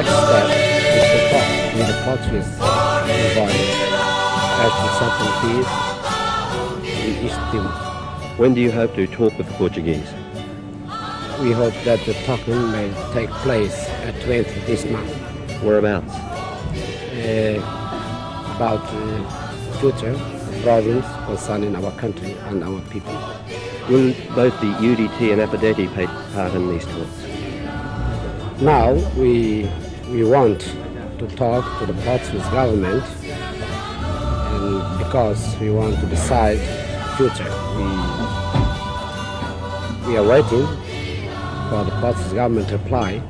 next step is to talk with the Portuguese authorities as to settle peace in East Timor. When do you hope to talk with the Portuguese? We hope that the talking may take place at 20th this month. Whereabouts? About future problems concerning our country and our people. Will both the UDT and Aphrodite take part in these talks? Now we want to talk to the Portuguese government, and because we want to decide future. We are waiting for the Portuguese government reply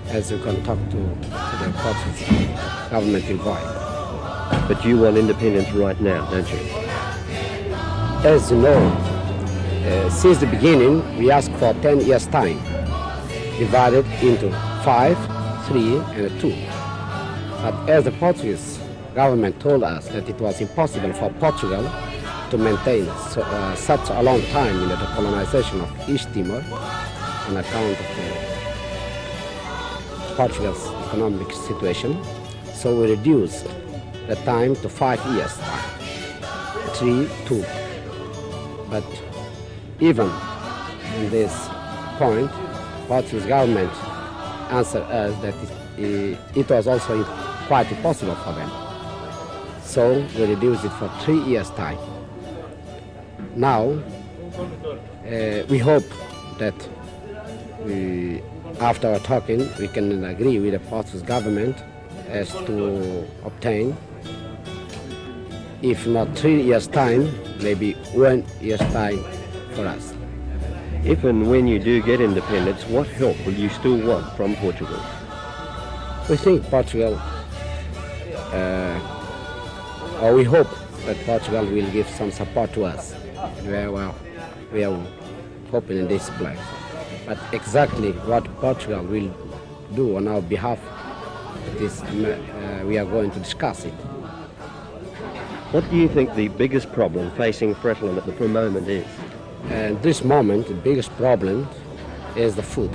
as we can talk to the Portuguese government involved. But you want independence right now, don't you? As you know, since the beginning, we asked for 10 years' time, divided into 5, 3, and 2. But as the Portuguese government told us that it was impossible for Portugal to maintain such a long time in the colonization of East Timor on account of Portugal's economic situation, so we reduced the time to 5 years' time, 3, 2. But even in this point, Portuguese government answered us that it was also quite impossible for them. So we reduced it for 3 years' time. Now, we hope that after our talking, we can agree with the Portuguese government as to obtain, if not 3 years' time, maybe 1 year's time for us. If and when you do get independence, what help will you still want from Portugal? We think Portugal, or we hope that Portugal will give some support to us. We are hoping in this place. But exactly what Portugal will do on our behalf, we are going to discuss it. What do you think the biggest problem facing Fretilin at the moment is? At this moment, the biggest problem is the food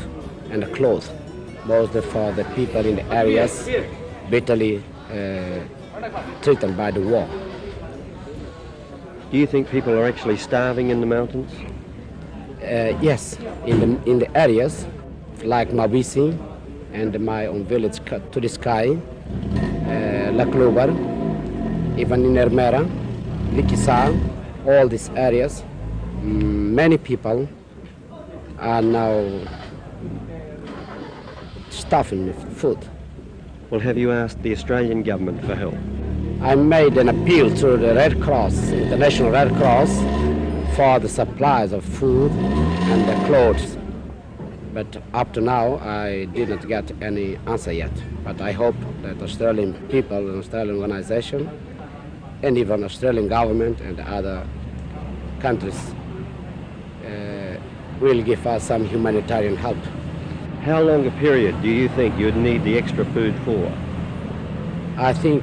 and the clothes, mostly for the people in the areas bitterly threatened by the war. Do you think people are actually starving in the mountains? Yes, in the areas like Mabisi and my own village to the sky, La Clover, even in Ermera, Likisa, all these areas, many people are now starving with food. Well, have you asked the Australian government for help? I made an appeal to the Red Cross, International Red Cross, for the supplies of food and the clothes. But up to now, I did not get any answer yet. But I hope that Australian people and Australian organization and even Australian government and other countries will give us some humanitarian help. How long a period do you think you'd need the extra food for? I think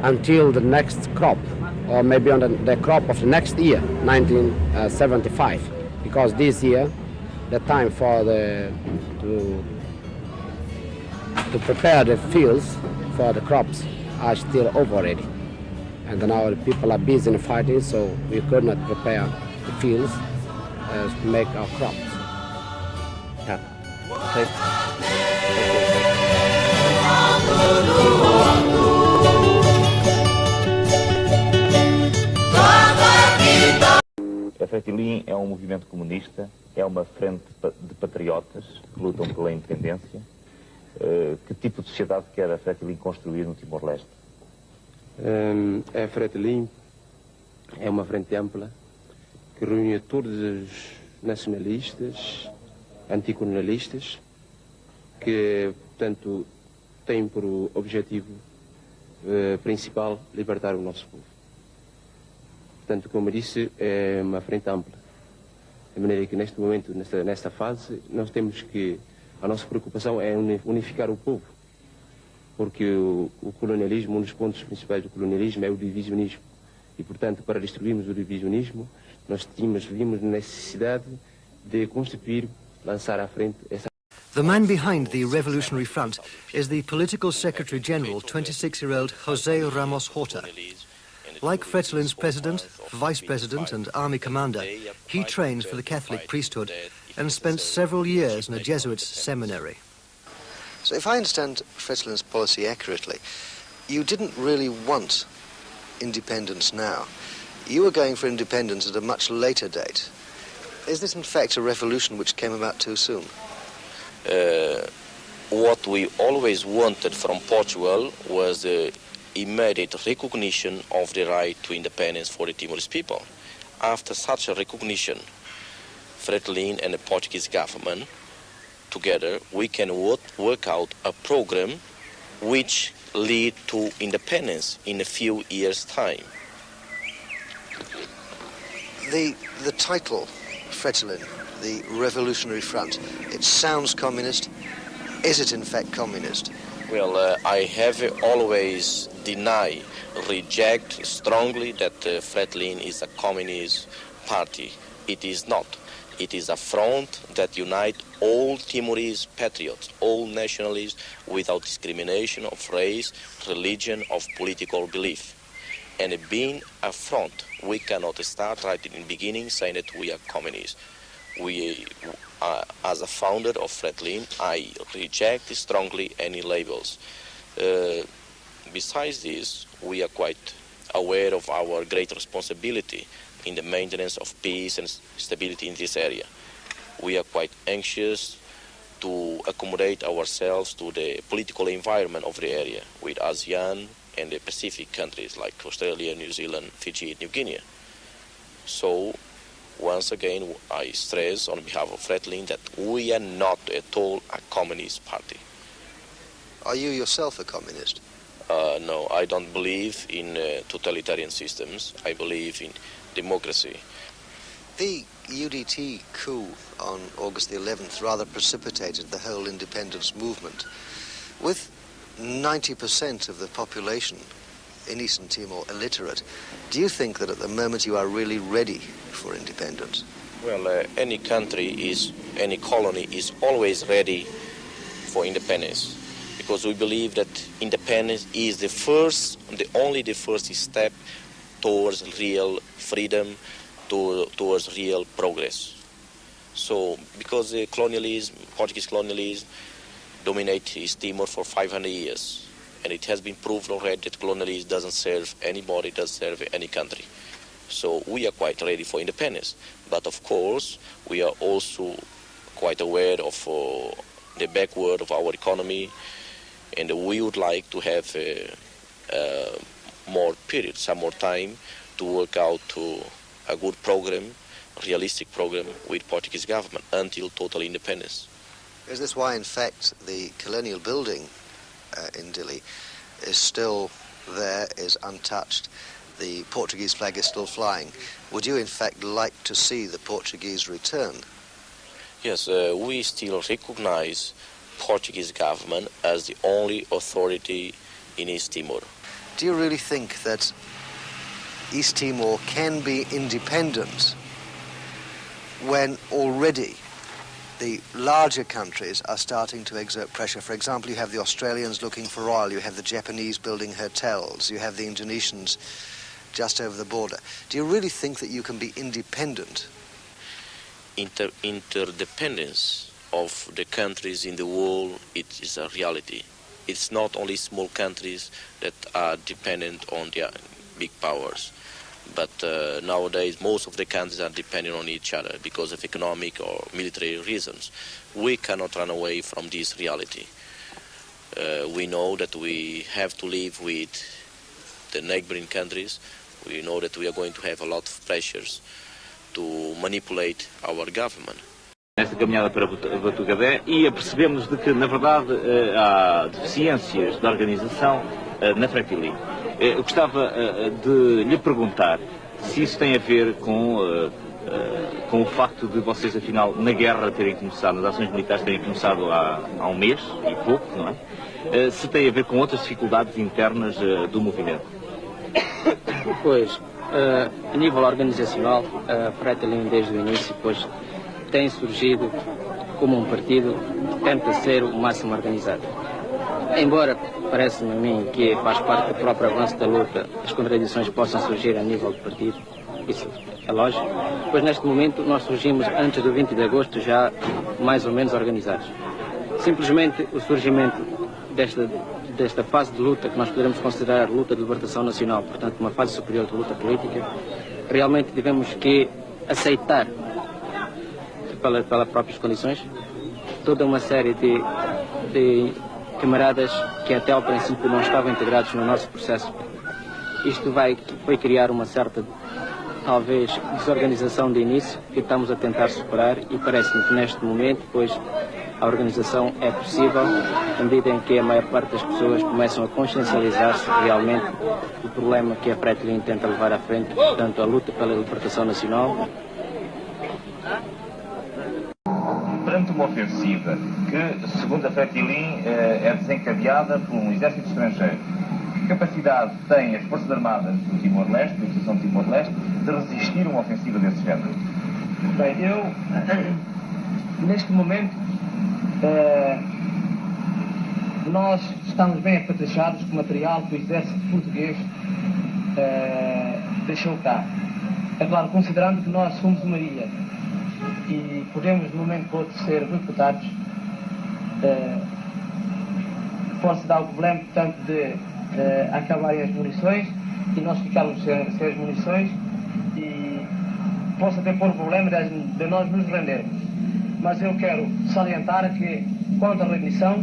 until the next crop, or maybe on the crop of the next year, 1975, because this year the time for to prepare the fields for the crops are still over already. And now the people are busy in fighting, so we could not prepare the fields to make our crops. Yeah. Thank you. A Fretilin é um movimento comunista, é uma frente de patriotas que lutam pela independência. Que tipo de sociedade quer a Fretilin construir no Timor Leste? A Fretilin é uma frente ampla que reúne todos os nacionalistas, anticolonialistas, que, portanto, têm por objetivo principal libertar o nosso povo. Portanto, como eu disse, é uma frente ampla. De maneira que neste momento, nesta fase, nós temos que, a nossa preocupação é unificar o povo. Porque o colonialismo, um dos pontos principais do colonialismo é o divisionismo. E, portanto, para destruirmos o divisionismo, nós vimos necessidade de constituir, lançar à frente essa... The man behind the Revolutionary Front is the Political Secretary-General, 26-year-old José Ramos Horta. Like Fretilin's president, vice president and army commander, he trained for the Catholic priesthood and spent several years in a Jesuit seminary. So if I understand Fretilin's policy accurately, you didn't really want independence now. You were going for independence at a much later date. Is this in fact a revolution which came about too soon? What we always wanted from Portugal was the immediate recognition of the right to independence for the Timorese people. After such a recognition, Fretilin and the Portuguese government, together, we can work out a program which lead to independence in a few years' time. The title, Fretilin, the Revolutionary Front, it sounds communist. Is it in fact communist? Well, I have always reject strongly that Fretilin is a communist party. It is not. It is a front that unites all Timorese patriots, all nationalists, without discrimination of race, religion, of political belief. And being a front, we cannot start right in the beginning saying that we are communists. As a founder of Fretilin, I reject strongly any labels. Besides this, we are quite aware of our great responsibility in the maintenance of peace and stability in this area. We are quite anxious to accommodate ourselves to the political environment of the area with ASEAN and the Pacific countries like Australia, New Zealand, Fiji, and New Guinea. So, once again, I stress on behalf of Fretilin that we are not at all a communist party. Are you yourself a communist? No, I don't believe in totalitarian systems. I believe in democracy. The UDT coup on August the 11th rather precipitated the whole independence movement. With 90% of the population in Eastern Timor illiterate, do you think that at the moment you are really ready for independence? Well, any colony is always ready for independence, because we believe that independence is the first step towards real freedom, towards real progress. So, because the Portuguese colonialism dominated East Timor for 500 years, and it has been proved already that colonialism doesn't serve anybody, doesn't serve any country. So we are quite ready for independence. But of course, we are also quite aware of the backward of our economy, and we would like to have some more time to work out a good program, a realistic program with Portuguese government until total independence. Is this why, in fact, the colonial building in Dili is still there, is untouched? The Portuguese flag is still flying. Would you, in fact, like to see the Portuguese return? Yes, we still recognize Portuguese government as the only authority in East Timor. Do you really think that East Timor can be independent when already the larger countries are starting to exert pressure? For example, you have the Australians looking for oil, you have the Japanese building hotels, you have the Indonesians just over the border. Do you really think that you can be independent? Interdependence of the countries in the world, it is a reality. It's not only small countries that are dependent on their big powers, but nowadays most of the countries are dependent on each other because of economic or military reasons. We cannot run away from this reality. We know that we have to live with the neighboring countries. We know that we are going to have a lot of pressures to manipulate our government. Nesta caminhada para Batugadé e apercebemos de que, na verdade, há deficiências da organização na Fretilin. Eu gostava de lhe perguntar se isso tem a ver com o facto de vocês, afinal, na guerra terem começado, nas ações militares terem começado há um mês e pouco, não é? Se tem a ver com outras dificuldades internas do movimento. Pois, a nível organizacional, a Fretilin desde o início, pois, tem surgido como um partido, tenta ser o máximo organizado. Embora parece-me a mim que faz parte do próprio avanço da luta, as contradições possam surgir a nível do partido, isso é lógico, pois neste momento nós surgimos antes do 20 de agosto já mais ou menos organizados. Simplesmente o surgimento desta fase de luta, que nós poderemos considerar luta de libertação nacional, portanto uma fase superior de luta política, realmente devemos que aceitar, pelas próprias condições, toda uma série de camaradas que até ao princípio não estavam integrados no nosso processo. Isto vai criar uma certa, talvez, desorganização de início, que estamos a tentar superar, e parece-me que neste momento, pois, a organização é possível, à medida em que a maior parte das pessoas começam a consciencializar-se realmente do problema que a Fretilin tenta levar à frente, portanto, a luta pela libertação nacional. Perante uma ofensiva que, segundo a Fretilin, é desencadeada por um exército estrangeiro, que capacidade têm as Forças Armadas do Timor Leste, da Instituição de Timor Leste, de resistir a uma ofensiva desse género? Bem, eu, neste momento, nós estamos bem apetrechado com o material que o exército português deixou cá. É claro, considerando que nós somos uma ilha e podemos, de um momento para outro, ser recrutados, pode-se dar o problema, portanto, de acabarem as munições e nós ficarmos sem as munições, e possa até pôr o problema de nós nos rendermos. Mas eu quero salientar que, quanto à rendição,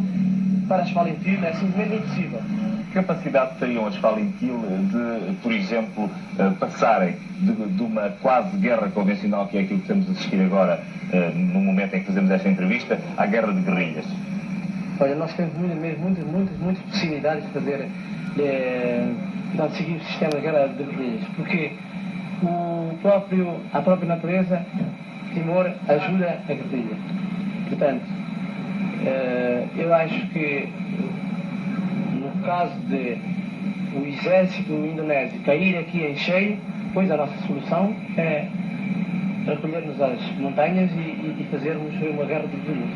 para a Fretilin é simplesmente impossível. Que capacidade teriam as Fretilin de, por exemplo, passarem de uma quase guerra convencional, que é aquilo que estamos a assistir agora, no momento em que fazemos esta entrevista, à guerra de guerrilhas? Olha, nós temos muitas possibilidades de fazer, de seguir o sistema de guerra de guerrilhas, porque a própria natureza Timor ajuda a guerrilha. Portanto, eu acho que no caso de o exército indonésio cair aqui em cheio, pois a nossa solução é recolher-nos às montanhas e fazermos uma guerra de guerrilhas.